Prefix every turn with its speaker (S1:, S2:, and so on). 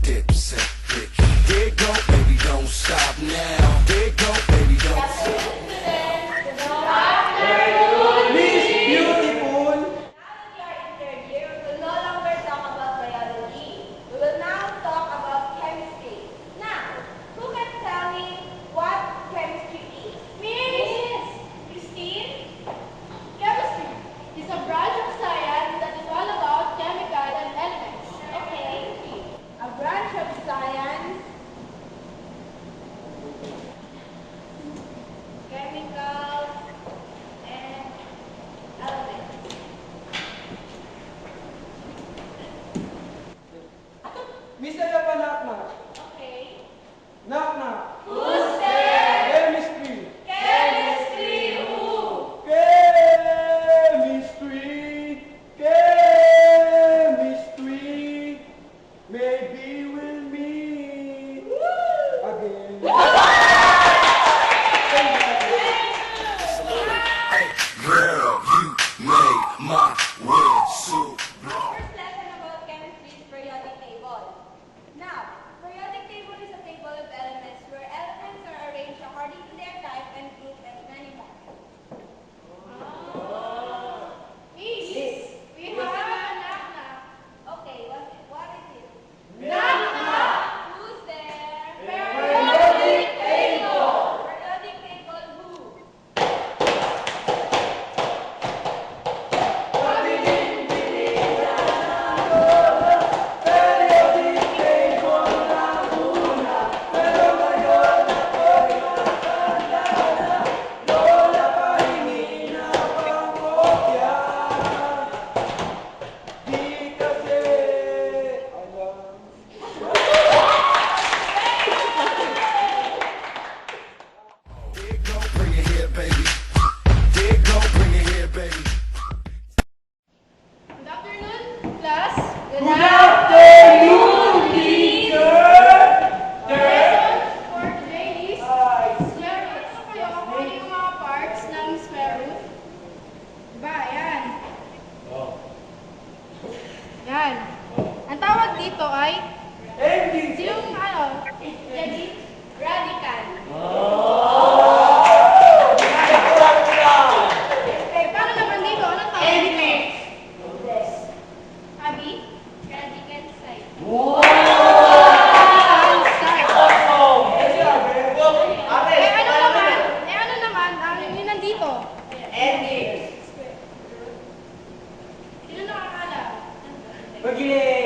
S1: dip, set, pick. There go, baby, don't stop now. There go, baby, don't stop.
S2: Miss Beautiful!
S3: Now that we are in third year, we will no longer talk about biology. We will now talk about chemistry. Now, who can tell me what chemistry is? Miss Christine? Chemistry is a branch of science that is all about chemical and elements. Okay. A branch of science, chemicals, and elements.
S2: Miss, ano pa knock-knock?
S3: Okay.
S2: Knock-knock!
S3: Who's there?
S2: Chemistry!
S3: Chemistry who?
S2: Chemistry! Chemistry! Maybe we'll meet again.
S1: Girl, you made my world so
S3: Our first lesson about chemistry is periodic table. Now, periodic table is a table of elements where elements are arranged according to their type and group and many more. Miss, we have a knock-knock. Okay, what is it? Knock-knock! Who's there? Periodic table! Periodic table who?
S2: Di kasi alam.
S1: There go, bring it here, baby. There go, bring it here, baby.
S3: Good afternoon, class.
S2: Good afternoon, teacher!
S3: Lesson for today is square root. So kayo, kung ano yung mga parts ng square root? Diba? Ayan. Yan. Ang tawag dito ay yung radical. Eh, paano naman dito? Anong tawag dito? Abi? Radical side. Ano naman, ang yun nandito? Sino nakakala?
S2: Pagilid!